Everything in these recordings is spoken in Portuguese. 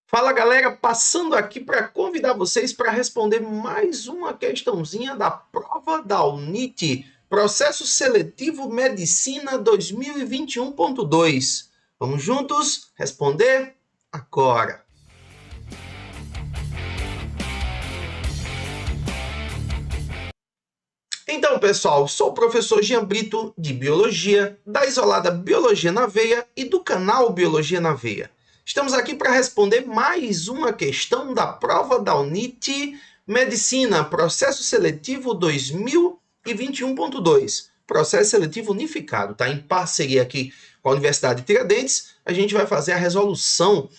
Fala galera, passando aqui para convidar vocês para responder mais uma questãozinha da prova da UNIT, Processo Seletivo Medicina 2021.2. Vamos juntos responder agora. Então, pessoal, sou o professor Jean Brito, de Biologia, da Isolada Biologia na Veia e do canal Biologia na Veia. Estamos aqui para responder mais uma questão da prova da UNIT Medicina, Processo Seletivo 2021.2. Processo Seletivo Unificado, tá? Em parceria aqui com a Universidade de Tiradentes, a gente vai fazer a resolução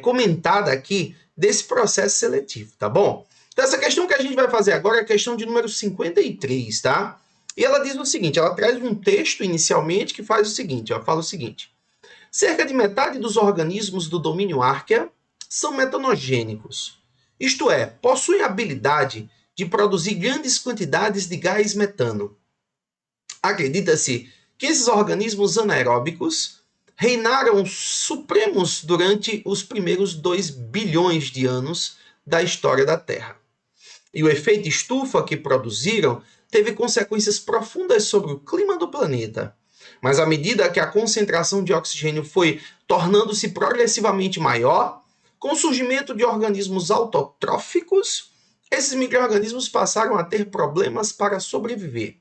comentada aqui desse processo seletivo, tá bom? Então, essa questão que a gente vai fazer agora é a questão de número 53, tá? E ela diz o seguinte, ela traz um texto inicialmente que faz o seguinte, ó, fala o seguinte. Cerca de metade dos organismos do domínio Archaea são metanogênicos, isto é, possuem a habilidade de produzir grandes quantidades de gás metano. Acredita-se que esses organismos anaeróbicos reinaram supremos durante os primeiros 2 bilhões de anos da história da Terra. E o efeito estufa que produziram teve consequências profundas sobre o clima do planeta. Mas à medida que a concentração de oxigênio foi tornando-se progressivamente maior, com o surgimento de organismos autotróficos, esses micro-organismos passaram a ter problemas para sobreviver.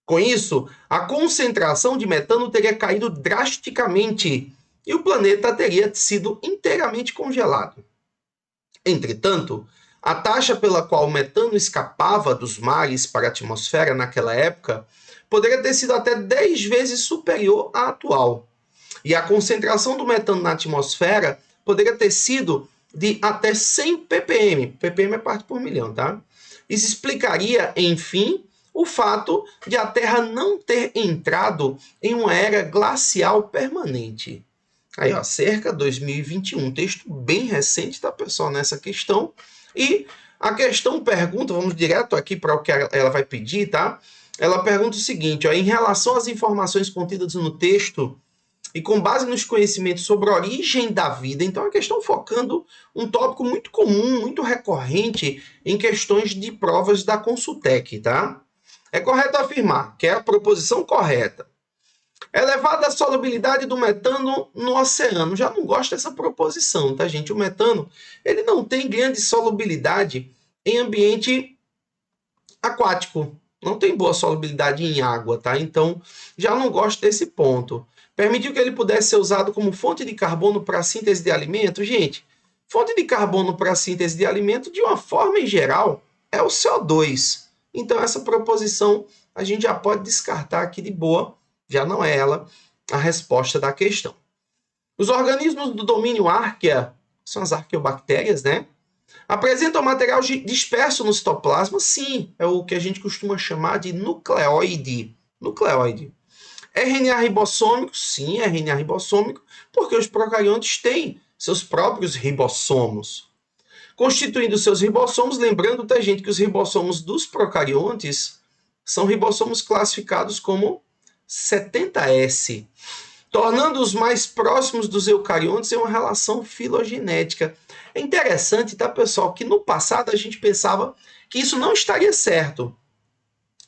Com isso, a concentração de metano teria caído drasticamente e o planeta teria sido inteiramente congelado. Entretanto, a taxa pela qual o metano escapava dos mares para a atmosfera naquela época poderia ter sido até 10 vezes superior à atual. E a concentração do metano na atmosfera poderia ter sido de até 100 ppm. ppm é parte por milhão, tá? Isso explicaria, enfim, o fato de a Terra não ter entrado em uma era glacial permanente. Aí, ó, cerca de 2021, texto bem recente, tá, pessoal, nessa questão. E a questão pergunta, vamos direto aqui para o que ela vai pedir, tá? Ela pergunta o seguinte, ó, em relação às informações contidas no texto e com base nos conhecimentos sobre a origem da vida, então a questão focando um tópico muito comum, muito recorrente em questões de provas da Consultec, tá? É correto afirmar que é a proposição correta. Elevada a solubilidade do metano no oceano. Já não gosto dessa proposição, tá, gente? O metano, ele não tem grande solubilidade em ambiente aquático. Não tem boa solubilidade em água, tá? Então, já não gosto desse ponto. Permitiu que ele pudesse ser usado como fonte de carbono para a síntese de alimento? Gente, fonte de carbono para a síntese de alimento, de uma forma em geral, é o CO2. Então, essa proposição a gente já pode descartar aqui de boa, já não é ela a resposta da questão. Os organismos do domínio Archaea, são as arqueobactérias, né? Apresentam material disperso no citoplasma? Sim, é o que a gente costuma chamar de nucleóide. Nucleóide. RNA ribossômico? Sim, RNA ribossômico, porque os procariontes têm seus próprios ribossomos. Constituindo seus ribossomos, lembrando, tá, gente, que os ribossomos dos procariontes são ribossomos classificados como 70S, tornando-os mais próximos dos eucariontes em uma relação filogenética. É interessante, tá, pessoal, que no passado a gente pensava que isso não estaria certo,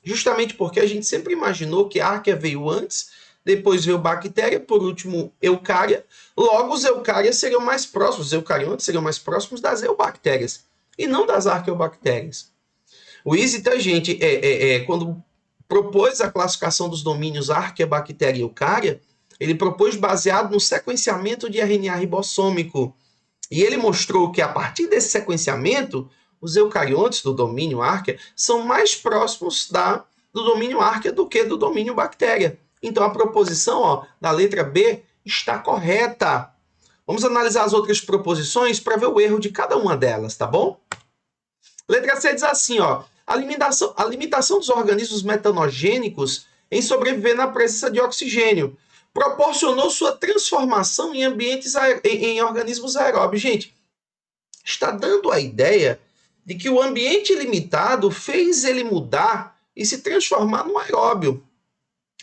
justamente porque a gente sempre imaginou que a Archaea veio antes, depois veio bactéria, por último eucária, logo os eucárias seriam mais próximos, os eucariontes seriam mais próximos das eubactérias, e não das arqueobactérias. O Easy, tá, gente, quando propôs a classificação dos domínios Archaea, bactéria e eucária, ele propôs baseado no sequenciamento de RNA ribossômico. E ele mostrou que, a partir desse sequenciamento, os eucariontes do domínio Archaea são mais próximos do domínio Archaea do que do domínio bactéria. Então, a proposição, ó, da letra B está correta. Vamos analisar as outras proposições para ver o erro de cada uma delas, tá bom? Letra C diz assim, ó, a limitação dos organismos metanogênicos em sobreviver na presença de oxigênio proporcionou sua transformação em em organismos aeróbios. Gente, está dando a ideia de que o ambiente limitado fez ele mudar e se transformar num aeróbio.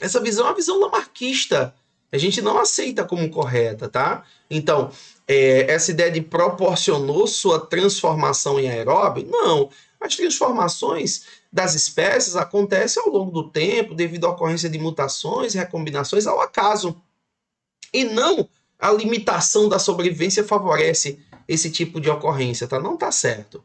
Essa visão é uma visão lamarckista, A gente não aceita como correta, tá? Então, essa ideia de proporcionou sua transformação em aeróbio, não. As transformações das espécies acontecem ao longo do tempo, devido à ocorrência de mutações, recombinações, ao acaso. E não a limitação da sobrevivência favorece esse tipo de ocorrência, tá? Não tá certo.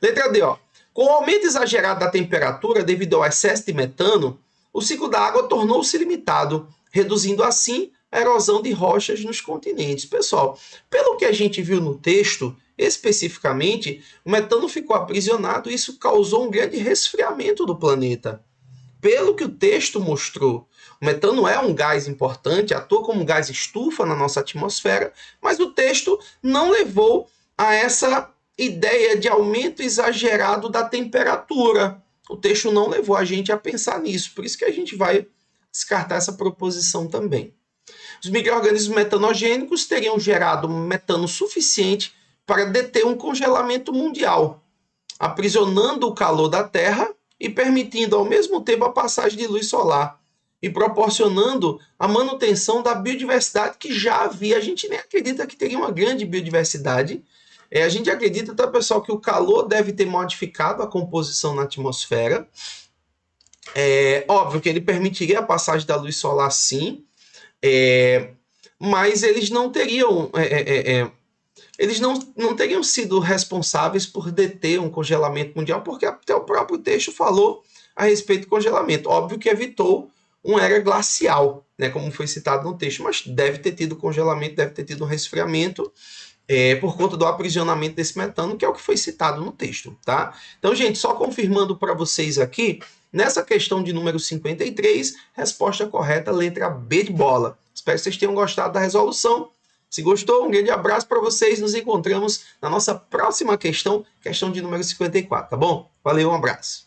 Letra D, ó. Com o aumento exagerado da temperatura devido ao excesso de metano, o ciclo da água tornou-se limitado, reduzindo assim a erosão de rochas nos continentes. Pessoal, pelo que a gente viu no texto, especificamente, o metano ficou aprisionado e isso causou um grande resfriamento do planeta. Pelo que o texto mostrou, o metano é um gás importante, atua como um gás estufa na nossa atmosfera, mas o texto não levou a essa ideia de aumento exagerado da temperatura. O texto não levou a gente a pensar nisso, por isso que a gente vai descartar essa proposição também. Os micro-organismos metanogênicos teriam gerado metano suficiente para deter um congelamento mundial, aprisionando o calor da Terra e permitindo ao mesmo tempo a passagem de luz solar e proporcionando a manutenção da biodiversidade que já havia. A gente nem acredita que teria uma grande biodiversidade. A gente acredita, tá, pessoal, que o calor deve ter modificado a composição na atmosfera. Óbvio que ele permitiria a passagem da luz solar, sim, mas eles não teriam... eles não teriam sido responsáveis por deter um congelamento mundial, porque até o próprio texto falou a respeito do congelamento. Óbvio que evitou uma era glacial, né, como foi citado no texto, mas deve ter tido congelamento, deve ter tido um resfriamento por conta do aprisionamento desse metano, que é o que foi citado no texto, tá? Então, gente, só confirmando para vocês aqui, nessa questão de número 53, resposta correta, letra B de bola. Espero que vocês tenham gostado da resolução. Se gostou, um grande abraço para vocês. Nos encontramos na nossa próxima questão, questão de número 54, tá bom? Valeu, um abraço.